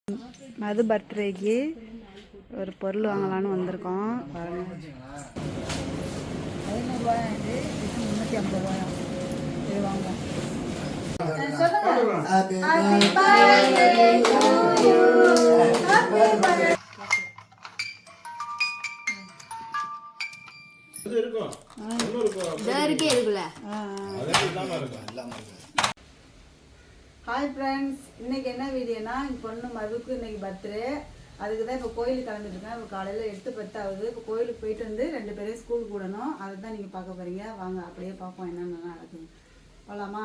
மது பர்த்டேக்கு ஒரு பொருள் வாங்கலான்னு வந்திருக்கோம். பாருங்க, 500 இது 350 இது வாங்க. ஹாய் ஃப்ரெண்ட்ஸ், இன்றைக்கி என்ன வீடியோனா என் பொண்ணு மதுக்கு இன்றைக்கி பர்த்டே. அதுக்கு தான் இப்போ கோயிலுக்கு கிளம்பிட்டுருக்கேன். இப்போ காலையில் 8:10 ஆகுது. இப்போ கோயிலுக்கு போயிட்டு வந்து 2 பேரையும் ஸ்கூலுக்கு விடணும். அதை தான் நீங்கள் பார்க்க போகிறீங்க. வாங்க அப்படியே பார்ப்போம் என்னென்ன நடக்குது. போகலாமா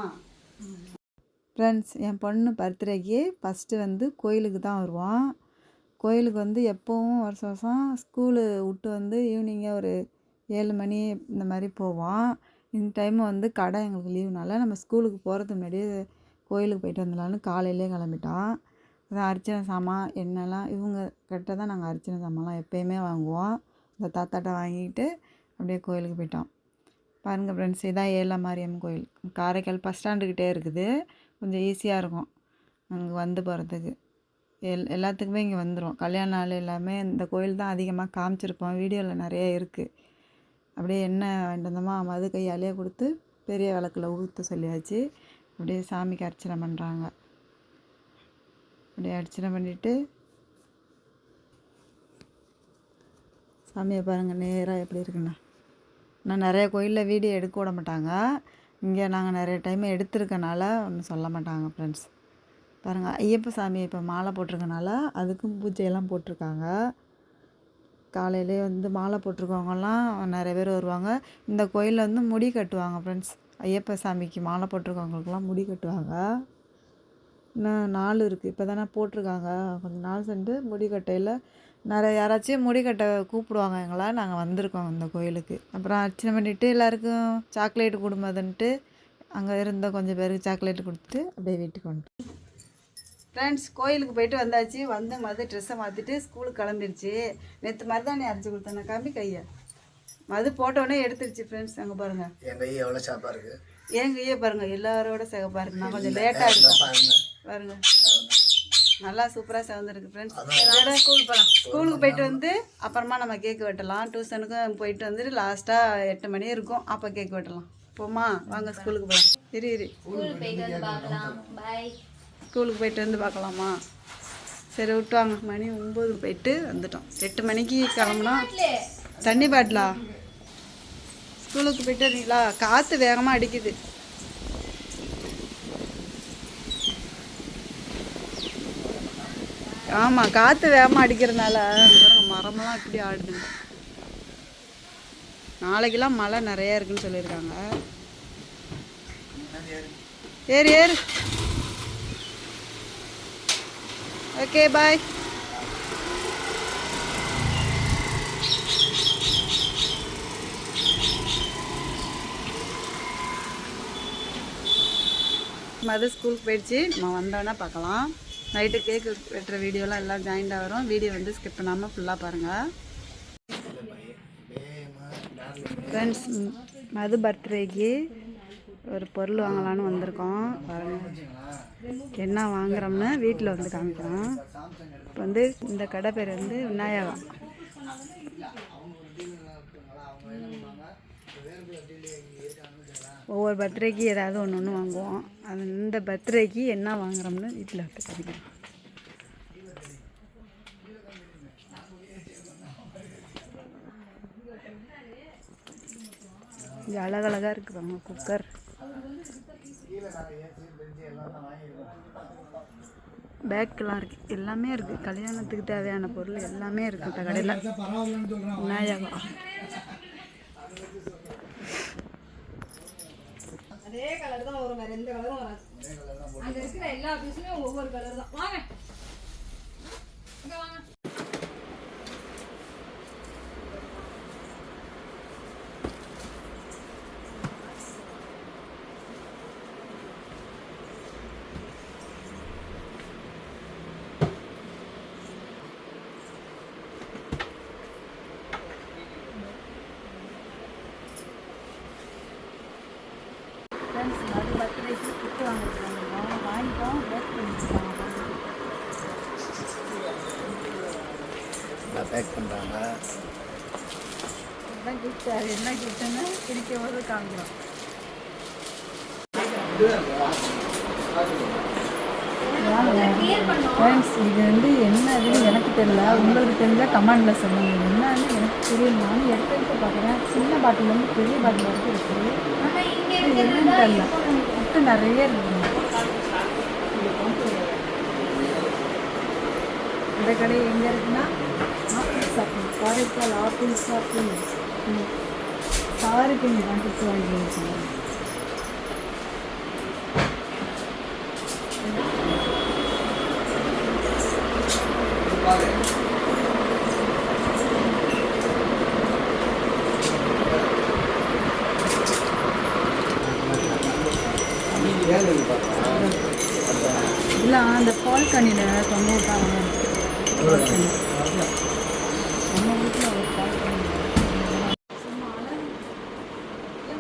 ஃப்ரெண்ட்ஸ்? என் பொண்ணு பர்த்டேக்கு ஃபஸ்ட்டு வந்து கோயிலுக்கு தான் வருவோம். கோயிலுக்கு வந்து எப்போவும் வருஷம் வருஷம் ஸ்கூலு விட்டு வந்து ஈவினிங்கே ஒரு 7 மணி இந்த மாதிரி போவோம். இந்த டைம் வந்து கடை எங்களுக்கு லீவுனால நம்ம ஸ்கூலுக்கு போகிறதுக்கு முன்னாடியே கோயிலுக்கு போயிட்டு வந்துடலான்னு காலையிலே கிளம்பிட்டோம். அதான் அர்ச்சனை சாமான் என்னெல்லாம் இவங்க கிட்ட தான் நாங்கள் அர்ச்சனை சாமான்லாம் எப்போயுமே வாங்குவோம். இந்த தாத்தாட்ட வாங்கிட்டு அப்படியே கோயிலுக்கு போயிட்டோம். பாருங்கள் ஃப்ரெண்ட்ஸ், இதான் ஏலமாரியம்மன் கோயில். காரைக்கால் பஸ் ஸ்டாண்டுக்கிட்டே இருக்குது. கொஞ்சம் ஈஸியாக இருக்கும் அங்கே வந்து போகிறதுக்கு. எல்லாத்துக்குமே இங்கே வந்துடும். கல்யாண நாள் எல்லாமே இந்த கோயில் தான் அதிகமாக காமிச்சிருப்போம். வீடியோவில் நிறைய இருக்குது. அப்படியே எண்ணெய் வேண்டந்தமா மது கையாலேயே கொடுத்து பெரிய விளக்கில் ஊற்ற சொல்லியாச்சு. அப்படியே சாமிக்கு அர்ச்சனை பண்ணுறாங்க. அப்படியே அர்ச்சனை பண்ணிவிட்டு சாமியை பாருங்கள் நேராக எப்படி இருக்குண்ணா. நான் நிறைய கோயிலில் வீடியோ எடுக்க விட மாட்டாங்க. இங்கே நாங்கள் நிறைய டைம் எடுத்துருக்கனால ஒன்றும் சொல்ல மாட்டாங்க ஃப்ரெண்ட்ஸ். பாருங்கள், ஐயப்ப சாமி இப்போ மாலை போட்டிருக்கனால அதுக்கும் பூஜையெல்லாம் போட்டிருக்காங்க. காலையிலே வந்து மாலை போட்டிருக்கவங்கலாம் நிறைய பேர் வருவாங்க. இந்த கோயிலில் வந்து முடி கட்டுவாங்க ஃப்ரெண்ட்ஸ். ஐயப்ப சாமிக்கு மாலை போட்டிருக்கவங்களுக்கெல்லாம் முடி கட்டுவாங்க. இன்னும் நாள் இருக்குது. இப்போ தானே போட்டிருக்காங்க. கொஞ்சம் நாள் சென்று முடி கட்டையில் நிறைய யாராச்சும் முடி கட்ட கூப்பிடுவாங்க எங்களை. நாங்கள் வந்திருக்கோம் இந்த கோயிலுக்கு. அப்புறம் அர்ச்சனை பண்ணிவிட்டு எல்லாேருக்கும் சாக்லேட்டு கொடுமதுன்ட்டு அங்கே இருந்த கொஞ்சம் பேருக்கு சாக்லேட்டு கொடுத்துட்டு அப்படியே வீட்டுக்கு வந்துட்டோம். ஃப்ரெண்ட்ஸ், கோயிலுக்கு போயிட்டு வந்தாச்சு. வந்து மது ட்ரெஸ்ஸை மாற்றிட்டு ஸ்கூலுக்கு கிளம்பிடுச்சு. நேற்று மாதிரி தான் நீ அரைச்சி கொடுத்தேன். கம்பி கையை மது போட்டோடனே எடுத்துருச்சு ஃப்ரெண்ட்ஸ். அங்கே பாருங்கள், என் கையை எவ்வளோ சாப்பாக இருக்குது. என் கையை பாருங்கள் எல்லாரோட சிகப்பாக இருக்குது. நான் கொஞ்சம் லேட்டாக இருக்கேன் பாருங்கள். நல்லா சூப்பராக சிவந்துருக்கு ஃப்ரெண்ட்ஸ். இதோட ஸ்கூலுக்கு போயிட்டு வந்து அப்புறமா நம்ம கேக்கு வெட்டலாம். டியூஷனுக்கும் போயிட்டு வந்துட்டு லாஸ்ட்டாக 8 மணி இருக்கும். அப்போ கேக்கு வெட்டலாம். போமா, வாங்க ஸ்கூலுக்கு போகலாம். இரு ஸ்கூலுக்கு போயிட்டு வந்து பார்க்கலாமா? சரி விட்டுவாங்க. மணி 9 போயிட்டு வந்துட்டோம். 8 மணிக்கு கிளம்புனா. தண்ணி பாட்டிலா? ஸ்கூலுக்கு போயிட்டு வரீங்களா? காற்று வேகமாக அடிக்குது. ஆமாம், காற்று வேகமாக அடிக்கிறதுனால மரமெல்லாம் இப்படி ஆடுதுங்க. நாளைக்கெல்லாம் மழை நிறையா இருக்குன்னு சொல்லியிருக்காங்க. ஏறு ஏறு. ஓகே, பாய். மது ஸ்கூலுக்கு போயிடுச்சு. நம்ம வந்தோன்னா பார்க்கலாம். நைட்டு கேக்கு வெட்டுற வீடியோலாம் எல்லாம் ஜாயிண்டாக வரும். வீடியோ வந்து ஸ்கிப் பண்ணாமல் ஃபுல்லாக பாருங்கள் ஃப்ரெண்ட்ஸ். மது பர்த்டேக்கு ஒரு பொருள் வாங்கலான்னு வந்திருக்கோம். பாருங்கள் என்ன வாங்குகிறோம்னு வீட்டில் வந்து காமிக்கிறோம். இப்போ வந்து இந்த கடை பேர் வந்து விநாயகா. ஒவ்வொரு பர்த்டேக்கு ஏதாவது ஒன்று வாங்குவோம். அது இந்த பர்த்டேக்கு என்ன வாங்குகிறோம்னு வீட்டில் வந்து காமிக்கிறோம். இது அழகழகாக இருக்குவாங்க. குக்கர், பேக்கெலாம் இருக்குது. எல்லாமே இருக்குது. கல்யாணத்துக்கு தேவையான பொருள் எல்லாமே இருக்குது இந்த கடையில். விநாயகா. அதே கலர் தான் வரும், வேறு எந்த கலரும் வராது. அங்கே இருக்கிற எல்லா பீஸுமே ஒவ்வொரு கலர் தான். வாங்க இங்கே வாங்க. ஃப்ரெண்ட்ஸ், மது பர்த்டேக்கு கிஃப்ட் வாங்கிட்டு வாங்கிட்டோம். பேக் பண்ணிட்டுருக்காங்க. பேக் பண்ணுறாங்க. இதுதான் கிஃப்ட். அது என்ன கிஃப்ட்டுன்னு பிடிக்கும் போது காமிக்கிறோம். ஃப்ரெண்ட்ஸ், இது வந்து என்னதுன்னு எனக்கு தெரியல. உங்களுக்கு தெரிஞ்சால் கமெண்டில் சொல்லுங்கள். இது என்னன்னு எனக்கு தெரியல. நானும் எடுத்து பார்க்குறேன். சின்ன பாட்டிலேருந்து பெரிய பாட்டில் வரைக்கும் இருக்குது. என்னன்னு தெரியல. மட்டும் நிறைய இருக்குது. இந்த கடை எங்கே இருக்குன்னா apple shopping, Karaikal apple shopping. சாருக்கு இங்கே வாங்கிட்டு வாங்கியிருக்காங்க. இல்லை, அந்த பால் கண்ணியில் தொங்க விட்டாங்க. நம்ம வீட்டில் ஒரு பால் கண்ணி சும்மா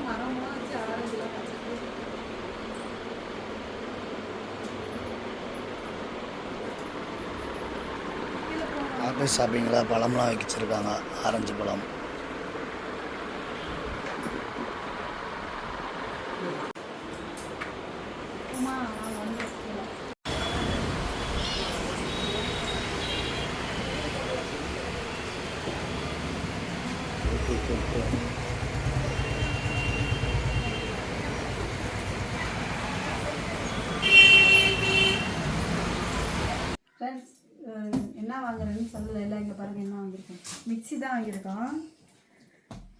மரம்லாம் வச்சு ஆரஞ்சுலாம் வச்சு ஆப்பிள் ஷாப்பிங்கில் பழம்லாம் வச்சிருக்காங்க. ஆரஞ்சு பழம். ஃப்ரெண்ட்ஸ், என்ன வாங்குறேன்னு சொல்லலை. இல்லை, இங்கே பாருங்கள் என்ன வாங்கியிருக்கோம். மிக்சி தான் வாங்கியிருக்கோம்.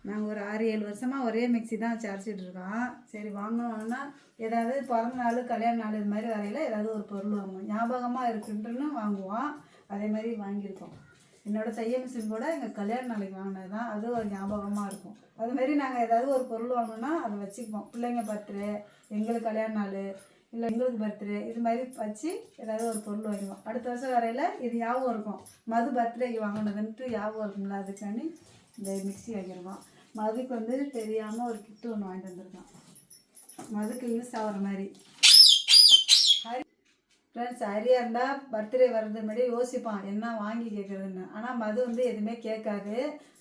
நாங்கள் ஒரு 6-7 வருஷமாக ஒரே மிக்சி தான் வச்சு அரைச்சிட்டு இருக்கோம். சரி, வாங்கணும்னா ஏதாவது பிறந்த நாள், கல்யாண நாள் இது மாதிரி வரையில் ஏதாவது ஒரு பொருள் வாங்குவோம். ஞாபகமாக இருக்குன்ட்டுன்னு வாங்குவோம். அதே மாதிரி வாங்கியிருக்கோம். என்னோடய தையல் மிஷின் கூட எங்கள் கல்யாண நாளைக்கு வாங்கினது தான். அது ஒரு ஞாபகமாக இருக்கும். அதுமாரி நாங்கள் ஏதாவது ஒரு பொருள் வாங்கினோன்னா அதை வச்சுக்குவோம். பிள்ளைங்க பர்த்டே, எங்களுக்கு கல்யாண நாள், இல்லை எங்களுக்கு பர்த்டே, இது மாதிரி வச்சு ஏதாவது ஒரு பொருள் வாங்குவோம். அடுத்த வருஷம் வரையில் இது ஞாபகம் இருக்கும். மது பர்த்டேக்கு வாங்கினதுன்ட்டு ஞாபகம் இருக்கும்ல, அதுக்காண்டி இந்த மிக்சி வாங்கியிருக்கோம். மதுக்கு வந்து தெரியாமல் ஒரு கிட்டு ஒன்று வாங்கிட்டு வந்திருக்கோம். மதுக்கு யூஸ் ஆகிற மாதிரி. ஃப்ரெண்ட்ஸ், ஹரியாக இருந்தால் பர்த்டே வர்றது முன்னாடி யோசிப்பான் என்ன வாங்கி கேட்குறதுன்னு. ஆனால் மது வந்து எதுவுமே கேட்காது.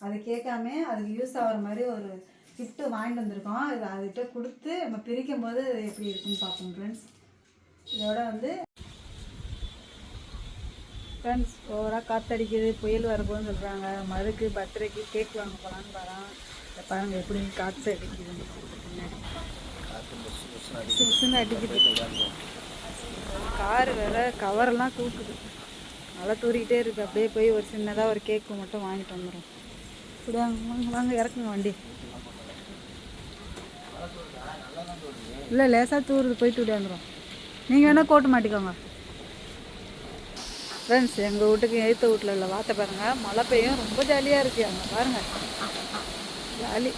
அது கேட்காம அதுக்கு யூஸ் ஆகிற மாதிரி ஒரு கிஃப்ட்டு வாங்கிட்டு வந்திருக்கோம். இது அதுகிட்ட கொடுத்து நம்ம பிரிக்கும் போது எப்படி இருக்குன்னு பார்ப்போம். இதோட வந்து ஃப்ரெண்ட்ஸ், ஓவராக காற்றடிக்குது, புயல் வரப்போன்னு சொல்கிறாங்க. மதுக்கு பர்த்டேக்கு கேக் வாங்க போகலான்னு வரான். இதை பாருங்கள் எப்படி காற்று அடிக்குதுன்னு. சுசுன்னு அடிக்குது. காரு வேறு கவரெல்லாம் தூக்குது. நல்லா தூரிக்கிட்டே இருக்குது. அப்படியே போய் ஒரு சின்னதாக ஒரு கேக்கு மட்டும் வாங்கிட்டு வந்துடும். இப்படி வாங்க வாங்க இறக்குங்க வண்டி. இல்லை, லேசாக தூருது, போயிட்டு விடையாந்துடும். நீங்கள் வேணால் கோட்டு மாட்டிக்கோங்க. ஃப்ரெண்ட்ஸ், எங்கள் வீட்டுக்கு எய்த்த வீட்டில் உள்ள வார்த்தை பாருங்கள். மழை பெய்யும், ரொம்ப ஜாலியாக இருக்குது. அங்கே பாருங்கள், ஜாலி.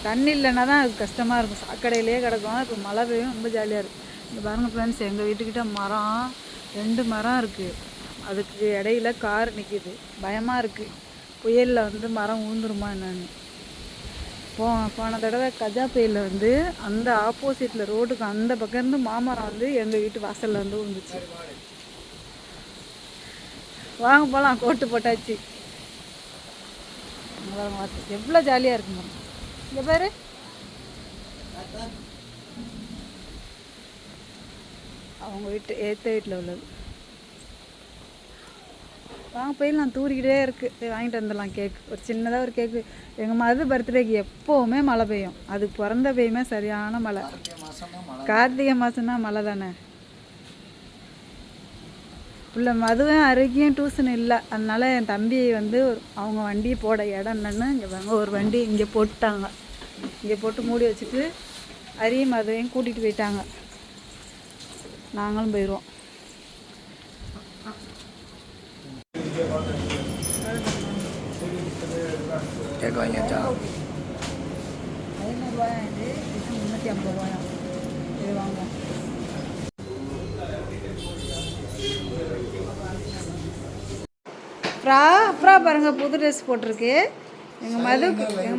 தண்ணி இல்லைன்னா தான் அது கஷ்டமாக இருக்கும். சாக்கடையிலே கிடக்கும். இப்போ மழை பெய்யும், ரொம்ப ஜாலியாக இருக்குது. இங்கே பாருங்கள் ஃப்ரெண்ட்ஸ், எங்கள் வீட்டுக்கிட்ட மரம் 2 மரம் இருக்குது. அதுக்கு இடையில கார் நிற்கிது. பயமாக இருக்குது, புயலில் வந்து மரம் ஊந்துருமா என்னன்னு. போன தடவை கஜா புயலில் வந்து அந்த ஆப்போசிட்டில் ரோடுக்கு அந்த பக்கம் இருந்து மாமரம் வந்து எங்கள் வீட்டு வாசலில் வந்து விழுந்துச்சு. வாங்க போகலாம், கோட்டு போட்டாச்சு. எவ்வளோ ஜாலியாக இருக்குமா. இங்கே பேர் அவங்க வீட்டு ஏற்ற வீட்டில் உள்ளது. வாங்க போயிடலாம், தூரிக்கிட்டே இருக்குது. வாங்கிட்டு வந்துடலாம் கேக்கு. ஒரு சின்னதாக ஒரு கேக்கு. எங்கள் மது பர்த்டேக்கு எப்போவுமே மழை பெய்யும். அதுக்கு பிறந்த பெய்யுமே சரியான மழை. கார்த்திகை மாதம்னா மழை தானே. உள்ள மதுவும் அருகியும் டியூஷன் இல்லை. அதனால என் தம்பி வந்து அவங்க வண்டியை போட இடம் இல்லைன்னு இங்கே வாங்க ஒரு வண்டி இங்கே போட்டுட்டாங்க. இங்கே போட்டு மூடி வச்சுட்டு அரியும் மதுவையும் கூட்டிகிட்டு போயிட்டாங்க. நாங்களும் போயிடுவோம். கேட்க வாங்கியாச்சா? 500 ரூபாயா இது? 350 ரூபாயா? இது வாங்க. அப்புறா பாருங்க, புது ட்ரெஸ் போட்டிருக்கு. எங்கள்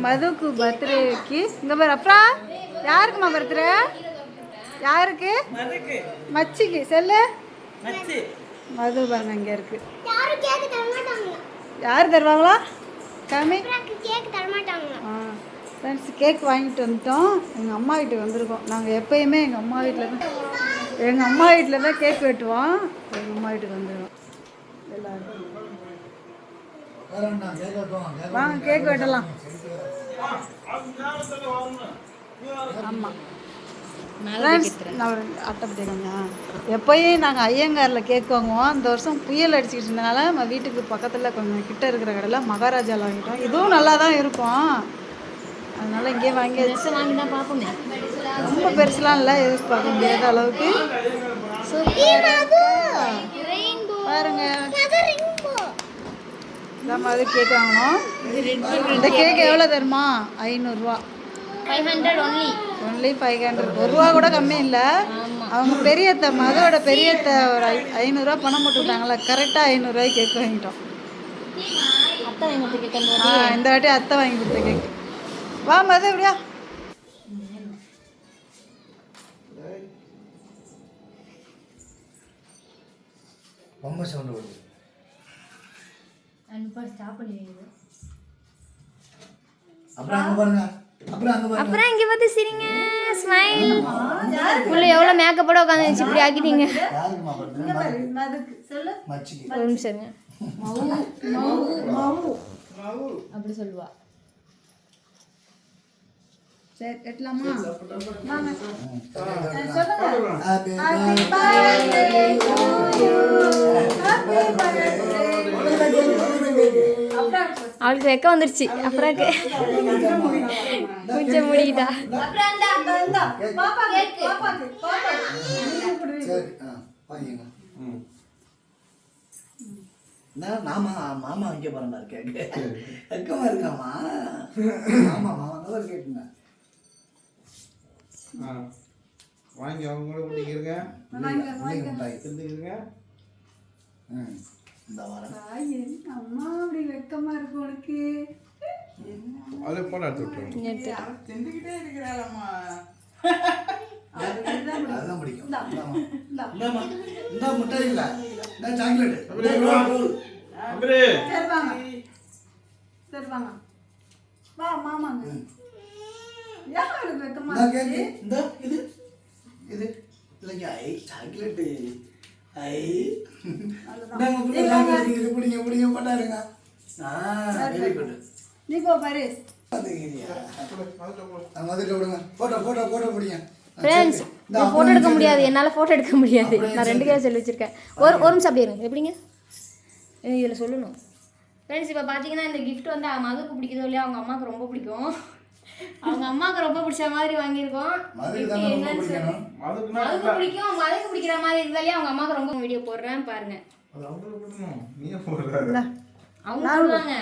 மதுவுக்கு பர்த்டேக்கு. இங்கே பாரு அப்புறா, யாருக்குமா பர்த்டே? யாருக்கு? மச்சிக்கு. செல்லு மது பாருங்க இங்கே இருக்கு. யார் தருவாங்களா காமி கேக் தர மாட்டாங்க. ஃப்ரெண்ட்ஸ் கேக் வாங்கிட்டு வந்துட்டோம். எங்கள் அம்மா வீட்டுக்கு வந்திருக்கோம். நாங்கள் எப்போயுமே எங்கள் அம்மா வீட்டில் தான் கேக் வெட்டுவோம். எங்கள் அம்மா வீட்டுக்கு வந்துடுவோம் எல்லோரும். வாங்க கேக் வெட்டலாம். ஆமாம் ஃப்ரெண்ட்ஸ், நான் ஒரு அட்டைப்பட்டி கொஞ்சம் எப்போயும் நாங்கள் ஐயங்காரில் கேக் வாங்குவோம். இந்த வருஷம் புயல் அடிச்சுக்கிட்டு இருந்தனால நம்ம வீட்டுக்கு பக்கத்தில் கொஞ்சம் கிட்ட இருக்கிற கடையில் மகாராஜாவில் வாங்கிட்டோம். இதுவும் நல்லா தான் இருக்கும், அதனால் இங்கே வாங்கி வாங்கி தான் பார்ப்போமே. ரொம்ப பெருசுலாம் இல்லை, எதிர்பார்க்க முடியாத அளவுக்கு. பாருங்க இந்த மாதிரி கேக் வாங்கினோம். இந்த கேக் எவ்வளோ தருமா? 500 500 ஒன்லி 500. 1 ரூபா கூட கம்மி இல்லை. அவங்க பெரியத்த மதோட பெரியத்த ஒரு 500 பணம் போட்டுவிட்டாங்களா, கரெக்டாக 500 கேக் வாங்கிட்டோம். இந்த வாட்டி அத்தை வாங்கி கொடுத்த கேக். வா மது எப்படியா ரொம்ப சவுண்ட் வருது. அப்புறம் இங்க பார்த்து சிரிங்க, ஸ்மைல். உள்ள எவ்வளோ மேக்கப்போட உட்காந்துச்சு, இப்படி ஆக்கிட்டீங்க. ஒரு நிமிஷம் அப்படி சொல்லுவா. சரி எட்டலாமா? அவளுக்கு வெக்க வந்துருச்சு. அப்புறம் கொஞ்சம் முடிக்கிட்டா. மாமா வைக்க போறேன் கேக்கு. வெக்கமா இருக்காமா? மாமா நல்லா கேட்டுங்க. வாங்கி அவங்க கூட குடிக்கிறங்க. இந்த வாரம் அம்மா அப்படி வெக்கமா இருக்கு உனக்கு. அதை போட எடுத்து செஞ்சுக்கிட்டே இருக்கிறாளம்மா. அதுதான் பிடிக்கும். இந்த முட்டை இல்லை, இந்த சாக்லேட். சரி வாங்க வா மாமாங்க. வெக்கமா இந்த இது இது இல்லைங்க. ஐ சாக்லேட்டு. ஐ பிடிங்க பிடிங்க போட்டாருங்க. Very good. நீ போ பாரு. மதுரை விடுங்க. போட்டோ போட்டோ போட்டோ பிடிங்க. ஃப்ரெண்ட்ஸ், ஃபோட்டோ எடுக்க முடியாது, என்னால் ஃபோட்டோ எடுக்க முடியாது. நான் 2 கேஸ் சொல்லி வச்சுருக்கேன். ஒரு நிமிஷம் அப்படி இருங்க. எப்படிங்க இதில் சொல்லணும். ஃப்ரெண்ட்ஸ், இப்போ பார்த்தீங்கன்னா இந்த கிஃப்ட் வந்து மதுக்கு பிடிக்குதோ இல்லையா, அவங்க அம்மாவுக்கு ரொம்ப பிடிக்கும். அவங்க அம்மாவுக்கு ரொம்ப பிடிச்ச மாதிரி வாங்கியிருக்கோம். மதுக்கு பிடிக்கும், மதுக்கு பிடிக்கிற மாதிரி இருந்தாலே அவங்க அம்மாவுக்கு ரொம்ப. வீடியோ போடுறேன் பாருங்க. அவங்க சொல்லுவாங்க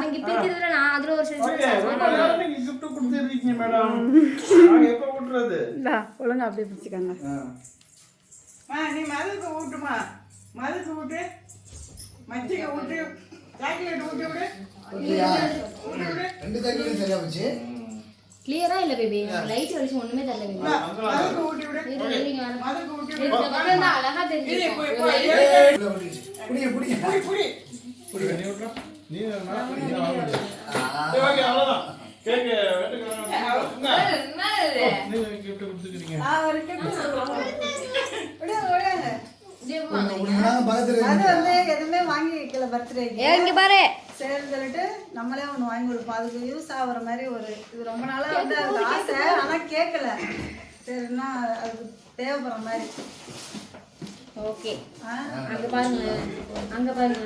நீங்க பிரிக்கிறதுல நான் அதுல ஒரு gift கொடுத்துருக்கீங்க மேடம். நான் எப்ப ஊட்றது? ஒழுங்கா அப்படியே பிடிச்சிக்கங்க. நீ மதுக்கு ஊட்டுமா, மதுக்கு ஊட்டு, மச்சிக்கு ஊட்டு, சாக்லேட் ஊட்டி விடு. 2 சாக்லேட் சரியா போச்சு. கிளியரா இல்ல பேபி, லைட் வெளிச்சம் ஒண்ணுமே தெரியல பேபி. மதுக்கு ஊட்டி விடு, மதுக்கு ஊட்டி விடு. இந்த அழகா தெரியுது. புடிங்க புடிங்க புடி புடி நீ ஊட்றா. நீ வாங்க. ஓகே அவ்வளவுதான். கேக் வெட்டுங்க. நீங்க gift கொடுத்துக்கிறீங்க. ஒரு கிஃப்ட் சொல்லுவாங்க. அது வந்து எதுவுமே வாங்கி வைக்கல பர்த்டேக்கு. இங்க பாரு. சரி சொல்லிட்டு நம்மளே ஒன்று வாங்கி கொடுப்போம். அதுக்கு யூஸ் ஆகுற மாதிரி ஒரு இது ரொம்ப நாளாக வந்து அதுக்கு ஆசை, ஆனால் கேட்கல. சரின்னா அதுக்கு தேவைப்படுற மாதிரி. ஓகே, அங்க பாருங்க, அங்க பாருங்க.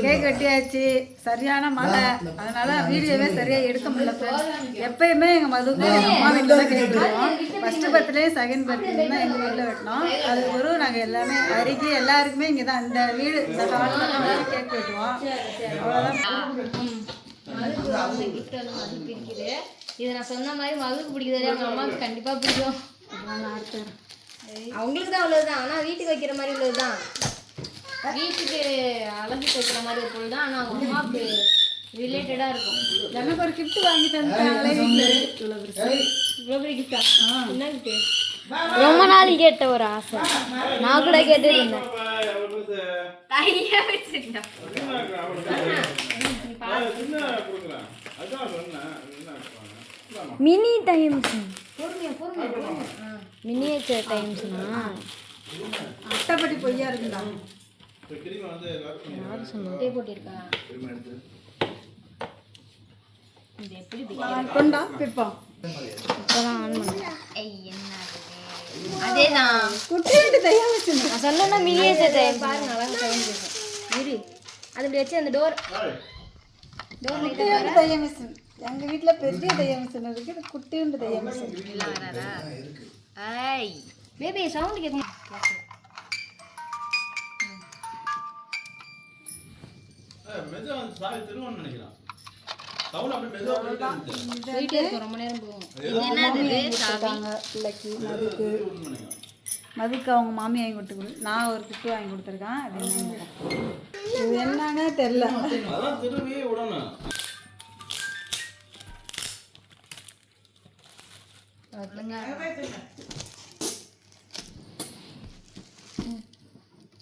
கேக் வெட்டியாச்சு. சரியான மழை, அதனால வீடியோவே சரியாக எடுக்க முடியல ஃப்ரெண்ட்ஸ். எப்பயுமே எங்கள் மதுக்கு எங்கள் அம்மா வீட்டில் தான் கேக் வெட்டுவோம். ஃபஸ்ட்டு பர்த்டே செகண்ட் பர்த்டே தான் எங்கள் வீட்டில் வெட்டினோம். அது ஒரு நாங்கள் எல்லாமே அருகே எல்லாருக்குமே இங்கே தான் இந்த வீடு இந்த ஹாலில் தான் கேக் வெட்டுவோம். அவ்வளோதான். கிஃப்ட் வந்து மதுக்கு பிடிக்குது. இதை நான் சொன்ன மாதிரி மதுக்கு பிடிக்குது, அவங்க அம்மாவுக்கு கண்டிப்பாக பிடிக்கும். அவங்களுக்கு தான் அவ்வளோதான், ஆனால் வீட்டுக்கு வைக்கிற மாதிரி உள்ளது தான். வீட்டுக்கு அழகு வைக்கிற மாதிரி ஒரு பொருள் தான், ஆனால் அவங்க அம்மாவுக்கு ரிலேட்டடாக இருக்கும். எனக்கு ஒரு gift வாங்கி தந்துட்டாங்களே வீட்டில் இவ்வளோ பெருசு. இவ்வளோ பெரிய கிஃப்டா என்ன gift? ரொம்ப நாள் கேட்ட ஒரு ஆசை, நான் கூட கேட்டு இருந்தேன். கையா வச்சிருக்கேன். மினி டைம்ஸ், மினியேச்சர் டைம்ஸ்னா அட்டைப்பட்டி பொய்யா இருக்குண்டா. யாரும் சொன்னதே போட்டிருக்கா. இது எப்படி கொண்டா பிப்போம். இப்போதான் ஆன் பண்ணேன். அதேதான் குட்டியோண்டு தையா வச்சுருந்தேன். நான் சொல்லணும்னா மினியேச்சர் டைம் பாருங்க, அழகாக டைம் இரு. அது இப்படி வச்சு அந்த டோர் குட்டியோண்டு தைய மிஷின். எங்கள் வீட்டில் பெரிய தைய மிஷின் இருக்குது, இது குட்டியோண்டு தைய மிஷின். பேபி சவுண்ட் கேட்கும். போயிட்டே இருக்கும், ரொம்ப நேரம் போகும். கொடுத்தாங்க பிள்ளைக்கு மதுக்கு. மதுக்கு அவங்க மாமி வாங்கி கொடுத்து நான் ஒரு கிஃப்ட் வாங்கி கொடுத்துருக்கேன். அது என்னன்னு இது என்னன்னு தெரில.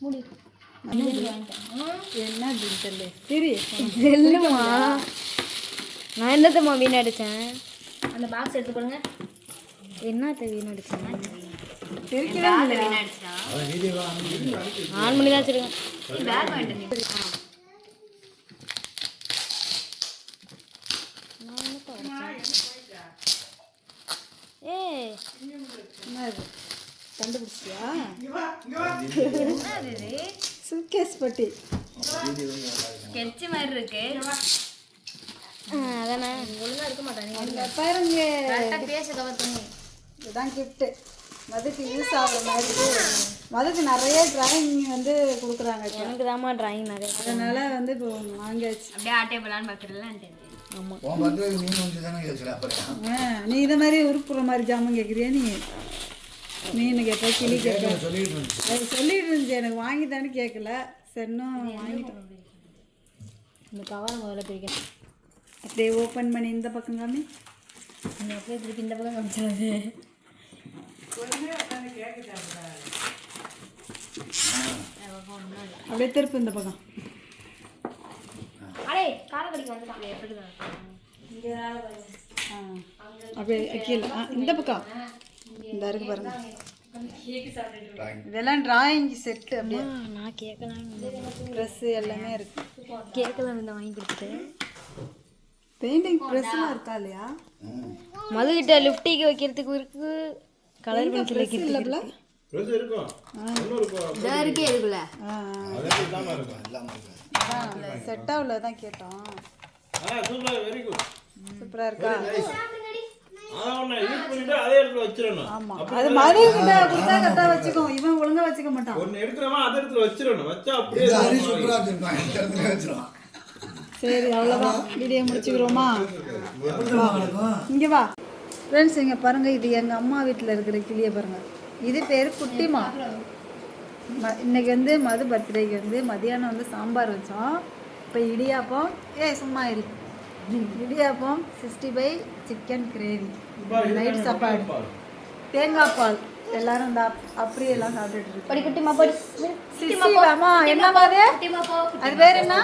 முடி என்ன தெரியல. சரி இல்லைம்மா, நான் என்னத்தம்மா வீணடிச்சேன். அந்த பாக்ஸ் எடுத்து கொடுங்க. என்னத்த வீணடிச்சேன்? ஆன் பண்ணி தான் வச்சிருக்கேன். ஏ என்ன இது கண்டுபிடிச்சியா? சுட்கேஸ் பட்டி ஸ்கெட்ச் மாதிரி இருக்கு. அதானே ஒழுங்கா இருக்க மாட்டாங்க. அங்கே பாருங்க, கரெக்டாக பேச கவர் பண்ணி. இதுதான் கிஃப்ட்டு. மதுக்கு யூஸ் ஆகிற மாதிரி. மதுக்கு நிறைய டிராயிங் வந்து கொடுக்குறாங்க. எனக்கு தாம்மா டிராயிங் நிறைய. அதனால வந்து இப்போ வாங்கியாச்சு. அப்படியே ஆட்டே போலான்னு பார்க்குறதுலாம் ஆமாம். உன் பர்த்டேக்கு நீ வந்து தானே கேட்கல அப்புறம் நீ இதை மாதிரி உருப்புற மாதிரி ஜாமான் கேட்குறியா? நீ மீன் கேட்ப, கிளி கேட்ப. சொல்லிட்டு இருந்துச்சு. அது சொல்லிட்டு இருந்துச்சு, எனக்கு வாங்கி தானே கேட்கல. சரின்னும் வாங்கிட்டேன். இந்த கவரை முதல்ல பிரிக்கணும். அப்படியே ஓப்பன் பண்ணி இந்த பக்கம் காமி. இந்த அப்படியே திருப்பி இந்த பக்கம் காமிச்சாது. அப்படியே திருப்பு இந்த பக்கம். அடே காலை கடிக்க வந்துட்டான். எப்படி தான் அப்படியே கீழே இந்த பக்கம் இந்த இருக்கு பாருங்க. இதெல்லாம் டிராயிங் செட்டு. அப்படியே நான் கேட்கலாம். ப்ரெஸ்ஸு எல்லாமே இருக்கு. கேட்கலாம் இந்த வாங்கி கொடுத்துட்டு. பெயிண்டிங் ப்ரெஸ்லாம் இருக்கா இல்லையா? மதுகிட்ட லிப்டிக் வைக்கிறதுக்கு இருக்கு, கலர் பென்சில் ப்ரெஸ் இல்லைல்ல? இருக்கே இருக்குல்ல. செட்டாக உள்ளதான் கேட்டோம். சூப்பராக இருக்கா? ஆமா, அது மது கிட்ட கொடுத்தா கரெக்டாக வச்சுக்கோ. இவன் ஒழுங்கா வச்சுக்க மாட்டான். இது ஹரி சூப்பரா வச்சிருப்பான். இந்த இடத்துல வச்சிருவான். சரி, அவ்வளோதான். வீடியோ முடிச்சுக்கிறோமா? எப்படி வாங்கணும்? இங்கே வா ஃப்ரெண்ட்ஸ், இங்கே பாருங்கள். இது எங்கள் அம்மா வீட்டில் இருக்கிற கிளியை பாருங்கள். இது பேர் குட்டிமா. இன்னைக்கு வந்து மது பர்த்டேக்கு வந்து மதியானம் வந்து சாம்பார் வச்சோம். இப்போ இடியாப்பம். சும்மா இரு. இடியாப்பம் 65 சிக்கன் கிரேவி, நைட் சாப்பாடு, தேங்காய் பால். எல்லாரும் இந்த அப்படியே எல்லாம் சாப்பிட்டுட்டு இருக்கு. படி குட்டிமா படி. சிஸ்டிமா என்னமா அது? அது பேர் என்ன?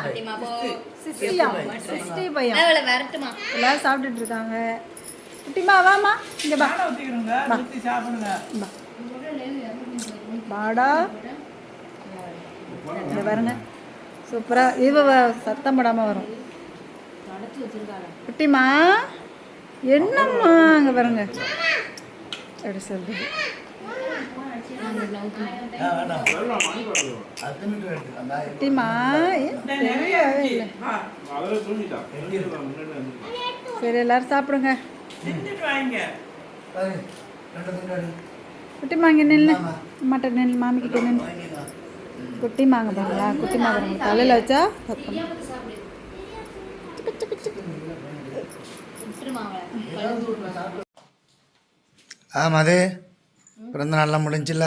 சிஸ்டியா. சிஸ்டி பையன். அவளை வரட்டுமா? எல்லாரும் சாப்பிட்டுட்டு இருக்காங்க. குட்டிமா வாமா இங்க பா. சாப்பிடுங்க. பாடா இங்க பாருங்க. சூப்பரா. இவ சத்தம் படாம வரும். குட்டிமா என்னம்மா அங்க பாருங்க. அப்படி சொல்றது. குட்டிமா சரி, எல்லாரும் சாப்பிடுங்க. குட்டிமா இங்கே நின்று மட்டன் நின்று மாமி கிட்ட நின்று. குட்டிமாங்க பாருங்களா? குட்டிமா பாருங்க, தலையில் வச்சா சத்தம். மது பிறந்த நாள்லாம் முடிஞ்சுல?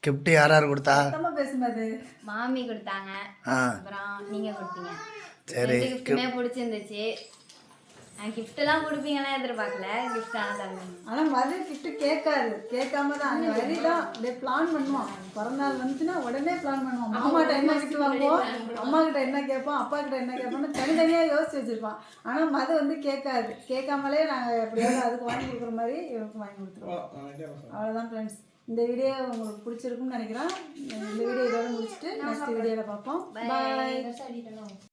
கிஃப்ட் யார் யார் கொடுத்தா? பேசும்போது மாமி கொடுத்தாங்க, அப்புறம் நீங்க கொடுத்தீங்க. சரி, கிஃப்ட்டுமே பிடிச்சிருந்துச்சு. கிஃப்ட்லாம் கொடுப்பீங்கன்னா எதிர்பார்க்கல கிஃப்ட் ஆனால் தருவீங்க. ஆனால் மது கிஃப்ட் கேட்காது, கேட்காம தான் அந்த வரி தான் அப்படியே பிளான் பண்ணுவான். பிறந்தநாள் வந்துச்சுன்னா உடனே பிளான் பண்ணுவான். மாமாட்ட என்ன கிஃப்ட் வாங்குவோம், அம்மா கிட்ட என்ன கேட்போம், அப்பா கிட்ட என்ன கேட்போம்னு தனித்தனியாக யோசிச்சு வச்சிருப்பான். ஆனால் மது வந்து கேட்காது, கேட்காமலே நாங்கள் எப்படியாவது அதுக்கு வாங்கி கொடுக்குற மாதிரி இவருக்கு வாங்கி கொடுத்துருவோம். அவ்வளோதான் ஃப்ரெண்ட்ஸ். இந்த வீடியோ உங்களுக்கு பிடிச்சிருக்குன்னு நினைக்கிறேன். இந்த வீடியோ இதோட முடிச்சுட்டு நெக்ஸ்ட் வீடியோவில் பார்ப்போம். பாய்.